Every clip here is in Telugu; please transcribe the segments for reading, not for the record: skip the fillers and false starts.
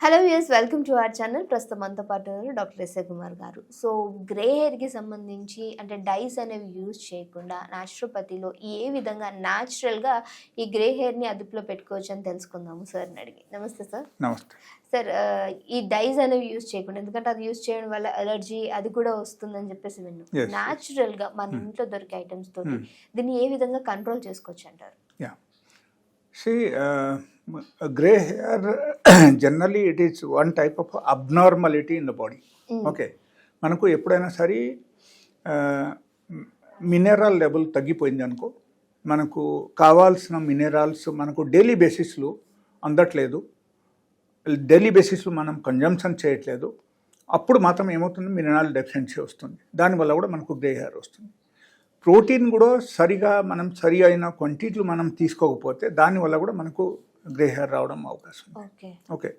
Hello viewers, welcome to our channel. ప్రస్తుతం మనతో పాటు ఉన్నారు డాక్టర్ ఎస్ఏ కుమార్ గారు. సో గ్రే హెయిర్కి సంబంధించి అంటే డైస్ అనేవి యూజ్ చేయకుండా న్యాచురోపతిలో ఏ విధంగా న్యాచురల్గా ఈ గ్రే హెయిర్ని అదుపులో పెట్టుకోవచ్చు అని తెలుసుకుందాము సార్ని అడిగి. నమస్తే సార్. నమస్తే సార్, ఈ డైస్ అనేవి యూజ్ చేయకుండా, ఎందుకంటే అది యూజ్ చేయడం వల్ల అలర్జీ అది కూడా వస్తుందని చెప్పేసి విన్నాం. న్యాచురల్గా మన ఇంట్లో దొరికే ఐటమ్స్ తోటి దీన్ని ఏ విధంగా కంట్రోల్ చేసుకోవచ్చు అంటారు? See, gray hair generally it is one type of abnormality in the body. Okay, మనకు ఎప్పుడైనా సరే మినరల్ లెవెల్ తగ్గిపోయింది అనుకో, మనకు కావాల్సిన మినరల్స్ మనకు డైలీ బేసిస్లో అందట్లేదు, డైలీ బేసిస్లో మనం కన్జంప్షన్ చేయట్లేదు, అప్పుడు మాత్రం ఏమవుతుంది, మినరల్ డెఫిషియన్సీ వస్తుంది. దానివల్ల కూడా మనకు గ్రే హెయిర్ వస్తుంది. ప్రోటీన్ కూడా సరిగా మనం సరి అయిన క్వాంటిటీలు మనం తీసుకోకపోతే దానివల్ల కూడా మనకు గ్రే హెయిర్ రావడం అవకాశం ఉంది. ఓకే,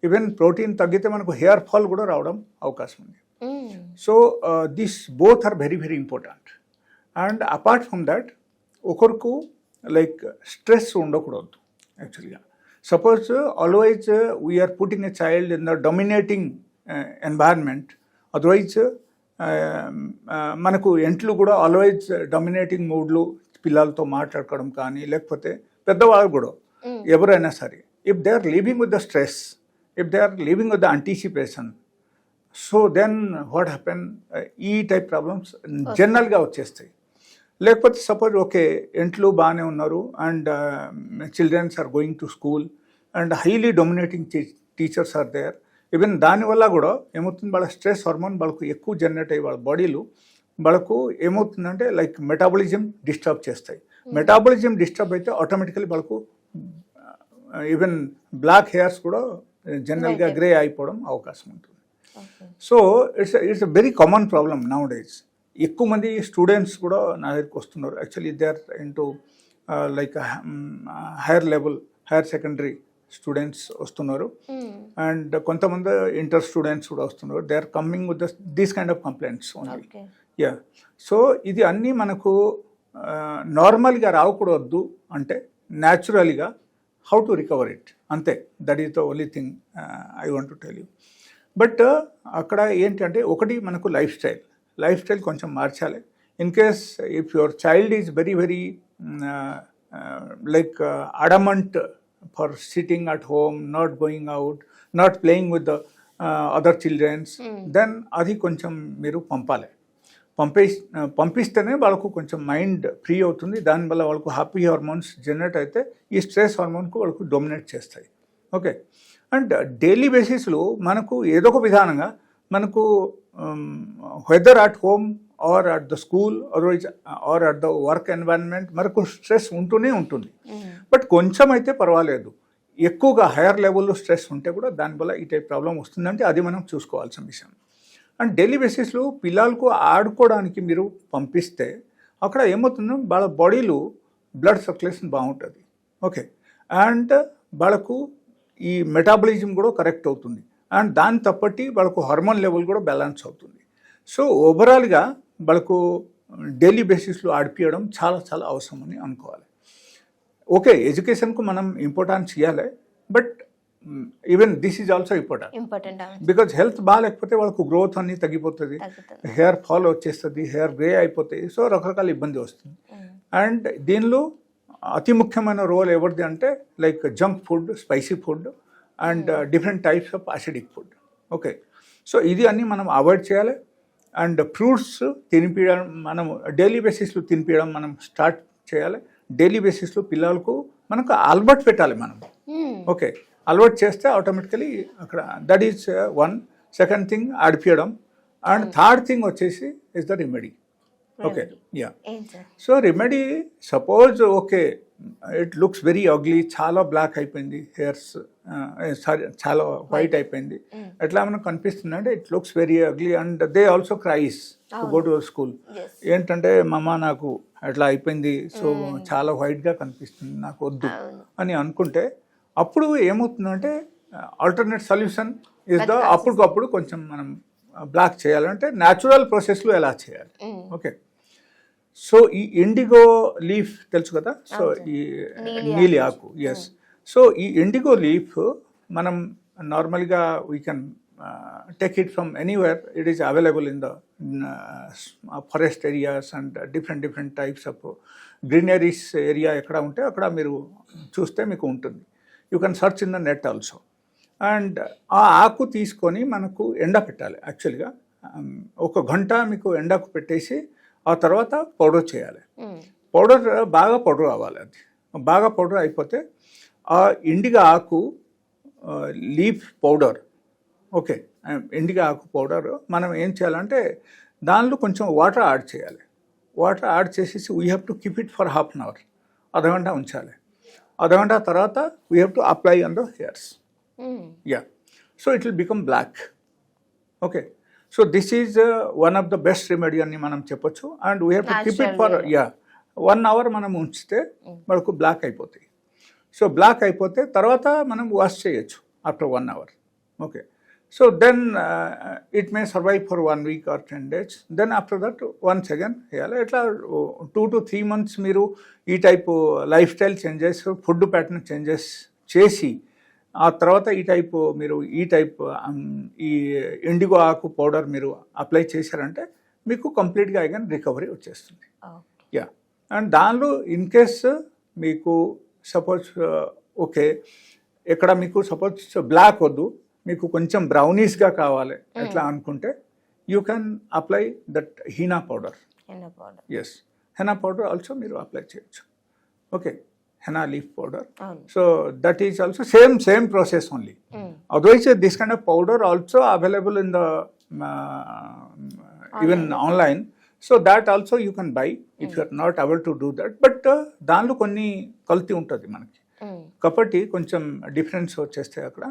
ఈవెన్ ప్రోటీన్ తగ్గితే మనకు హెయిర్ ఫాల్ కూడా రావడం అవకాశం ఉంది. So this both are very very important. And apart from that ఒకరికి లైక్ స్ట్రెస్ ఉండకూడదు. యాక్చువల్గా suppose always we are putting a child in the dominating environment, otherwise మనకు ఎంట్లు కూడా ఆల్వేజ్ డామినేటింగ్ మూడ్లు పిల్లలతో మాట్లాడుకోవడం కానీ, లేకపోతే పెద్దవాళ్ళు కూడా ఎవరైనా సరే, if they are living with the stress, if they are living with the anticipation, so then what happen, ఈ టైప్ ప్రాబ్లమ్స్ జనరల్గా వచ్చేస్తాయి. లేకపోతే సపోజ్ ఓకే ఎంట్లు బాగానే ఉన్నారు and childrens are going to school and highly dominating teachers are there, even దానివల్ల కూడా ఏమవుతుంది, వాళ్ళ స్ట్రెస్ హార్మోన్ వాళ్ళకు ఎక్కువ జనరేట్ అయ్యి వాళ్ళ బాడీలో వాళ్ళకు ఏమవుతుందంటే లైక్ మెటాబాలిజం డిస్టర్బ్ చేస్తాయి. మెటాబాలిజం డిస్టర్బ్ అయితే ఆటోమేటికలీ వాళ్ళకు ఈవెన్ బ్లాక్ హెయిర్స్ కూడా జనరల్గా గ్రే అయిపోవడం అవకాశం ఉంటుంది. So it's very common problem nowadays. ఎక్కువ మంది స్టూడెంట్స్ కూడా నా దగ్గరికి వస్తున్నారు. Actually they are into like higher level, higher secondary students వస్తున్నారు అండ్ కొంతమంది ఇంటర్ స్టూడెంట్స్ కూడా వస్తున్నారు. They are coming with these kind of complaints only. Yeah, so ఇది అన్నీ మనకు నార్మల్గా రాకూడదు అంటే న్యాచురల్గా హౌ టు రికవర్ ఇట్, అంతే. That is the only thing I want to tell you. But అక్కడ ఏంటంటే ఒకటి మనకు లైఫ్ స్టైల్ కొంచెం మార్చాలి. In case if your child is very very like adamant for sitting at home, not going out, not playing with the other children, then అది కొంచెం మీరు పంపిస్తేనే వాళ్ళకు కొంచెం మైండ్ ఫ్రీ అవుతుంది. దానివల్ల వాళ్ళకు హ్యాపీ హార్మోన్స్ జనరేట్ అయితే ఈ స్ట్రెస్ హార్మోన్కు వాళ్ళకు డొమినేట్ చేస్తాయి. ఓకే, అండ్ డైలీ బేసిస్లో మనకు ఏదో ఒక విధానంగా మనకు whether at home or at the school or at the work environment మనకు స్ట్రెస్ ఉంటూనే ఉంటుంది. బట్ కొంచెం అయితే పర్వాలేదు, ఎక్కువగా హైయర్ లెవెల్లో స్ట్రెస్ ఉంటే కూడా దానివల్ల ఈ టైప్ ప్రాబ్లం వస్తుందంటే అది మనం చూసుకోవాల్సిన విషయం. అండ్ డైలీ బేసిస్లో పిల్లలకు ఆడుకోవడానికి మీరు పంపిస్తే అక్కడ ఏమవుతుందో వాళ్ళ బాడీలో బ్లడ్ సర్క్యులేషన్ బాగుంటుంది. ఓకే, అండ్ వాళ్ళకు ఈ మెటాబలిజం కూడా కరెక్ట్ అవుతుంది అండ్ దాని తప్పటి వాళ్ళకు హార్మోన్ లెవెల్ కూడా బ్యాలెన్స్ అవుతుంది. సో ఓవరాల్గా వాళ్ళకు డైలీ బేసిస్లో ఆడిపించడం చాలా చాలా అవసరం అని అనుకోవాలి. ఓకే, ఎడ్యుకేషన్కు మనం ఇంపార్టెన్స్ ఇవ్వాలి, but even this is also important because health బాగాలేకపోతే వాళ్ళకు గ్రోత్ అన్నీ తగ్గిపోతుంది, హెయిర్ ఫాల్ వచ్చేస్తుంది, హెయిర్ గ్రే అయిపోతాయి, సో రకరకాల ఇబ్బంది వస్తుంది. అండ్ దీనిలో అతి ముఖ్యమైన రోల్ ఎవరిది అంటే like junk food, spicy food and different types of acidic food. Okay, so ఇది అన్నీ మనం అవాయిడ్ చేయాలి. అండ్ ఫ్రూట్స్ తినిపించడం, మనం డైలీ బేసిస్లో తినిపించడం మనం స్టార్ట్ చేయాలి. డైలీ బేసిస్లో పిల్లలకు మనకు అలవాటు పెట్టాలి మనం. ఓకే, అలవాటు చేస్తే ఆటోమేటికలీ అక్కడ that is one. Second thing ఆడిపించడం. అండ్ థర్డ్ థింగ్ వచ్చేసి is the remedy. Okay, ya, so remedy suppose okay it looks very ugly, చాలా బ్లాక్ అయిపోయింది హెయిర్స్, సారీ చాలా వైట్ అయిపోయింది, ఎట్లా మనకు కనిపిస్తుంది అంటే it looks very ugly and they also cries to go to school. ఏంటంటే మమ్మ నాకు అట్లా అయిపోయింది, సో చాలా వైట్గా కనిపిస్తుంది, నాకు వద్దు అని అనుకుంటే అప్పుడు ఏమవుతుందంటే ఆల్టర్నేట్ సొల్యూషన్ ఇస్ ద అప్పటికప్పుడు కొంచెం మనం బ్లాక్ చేయాలంటే న్యాచురల్ ప్రాసెస్లో ఎలా చేయాలి. ఓకే, సో ఈ ఇండిగో లీఫ్ తెలుసు కదా, సో ఈ నీలి ఆకు, ఎస్. సో ఈ ఇండిగో లీఫ్ మనం నార్మల్గా we can take it from anywhere. It is available in the forest areas and different types of greeneries area ఎక్కడ ఉంటే అక్కడ మీరు చూస్తే మీకు ఉంటుంది. You can search in the net also. And ఆ ఆకు తీసుకొని మనకు ఎండ పెట్టాలి. యాక్చువల్గా ఒక గంట మీకు ఎండకు పెట్టేసి ఆ తర్వాత పౌడర్ చేయాలి. పౌడర్ బాగా పౌడర్ అవ్వాలి. అది బాగా పౌడర్ అయిపోతే ఆ ఇండిగా ఆకు లీఫ్ పౌడర్, ఓకే, ఇండిగా ఆకు పౌడర్ మనం ఏం చేయాలంటే దానిలో కొంచెం వాటర్ యాడ్ చేయాలి. వాటర్ యాడ్ చేసేసి we have to keep it for half an hour, అర్ధగంట ఉంచాలి. అర్ధగంట తర్వాత we have to apply on the hairs. Yeah, so it will become black. Okay, so this is one of the best remedy అని మనం చెప్పొచ్చు. And we have to keep it for 1 hour మనం ఉంచితే మనకు బ్లాక్ అయిపోతాయి. సో బ్లాక్ అయిపోతే తర్వాత మనం వాష్ చేయొచ్చు after 1 hour. Okay, so then it may survive for 1 week or 10 days. Then after that once again వేయాలి. ఇట్లా 2 to 3 months మీరు ఈ type lifestyle changes, food pattern changes చేసి ఆ తర్వాత ఈ టైప్ ఈ ఇండిగో ఆకు పౌడర్ మీరు అప్లై చేశారంటే మీకు కంప్లీట్గా అగైన్ రికవరీ వచ్చేస్తుంది. యా, అండ్ దానిలో ఇన్ కేస్ మీకు సపోజ్ ఓకే ఇక్కడ మీకు సపోజ్ బ్లాక్ వద్దు, మీకు కొంచెం బ్రౌనీస్గా కావాలి ఎట్లా అనుకుంటే you can apply that henna powder. Yes, henna powder also మీరు అప్లై చేయొచ్చు. Okay, henna leaf powder. So that is also same process only. Otherwise this kind of powder also available in the even online. So that also you can buy if you're not able to do that. But దానిలో కొన్ని కల్తీ ఉంటుంది మనకి, కాబట్టి కొంచెం డిఫరెన్స్ వచ్చేస్తాయి అక్కడ.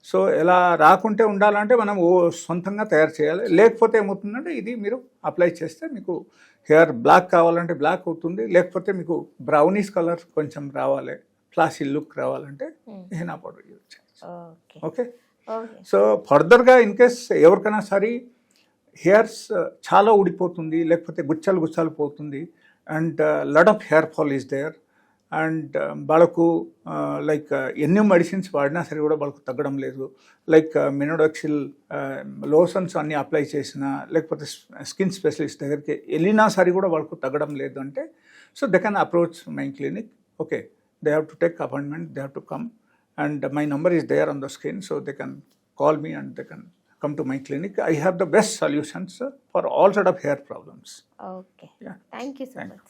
సో ఎలా రాకుంటే ఉండాలంటే మనం సొంతంగా తయారు చేయాలి. లేకపోతే ఏమవుతుందంటే ఇది మీరు అప్లై చేస్తే మీకు హెయిర్ బ్లాక్ కావాలంటే బ్లాక్ అవుతుంది, లేకపోతే మీకు బ్రౌనీస్ కలర్ కొంచెం రావాలి, క్లాసీ లుక్ రావాలంటే హెనా పౌడర్ యూజ్ చేయొచ్చు. ఓకే, సో ఫర్దర్గా ఇన్ కేస్ ఎవరికైనా సరే హెయిర్స్ చాలా ఊడిపోతుంది, లేకపోతే గుచ్చాలు పోతుంది, and lot of hair fall is there, and వాళ్ళకు లైక్ ఎన్ని మెడిసిన్స్ వాడినా సరే కూడా వాళ్ళకు తగ్గడం లేదు. లైక్ మినోడాక్సిల్ లోషన్స్ అన్నీ అప్లై చేసినా, లేకపోతే స్కిన్ స్పెషలిస్ట్ దగ్గరికి వెళ్ళినా సరే కూడా వాళ్ళకు తగ్గడం లేదు అంటే so they can approach my clinic. Okay, they have to take appointment, they have to come, and my number is there on the screen. So they can call me and they can come to my clinic. I have the best solutions for all sort of hair problems. Okay. Yeah. Thank you so much.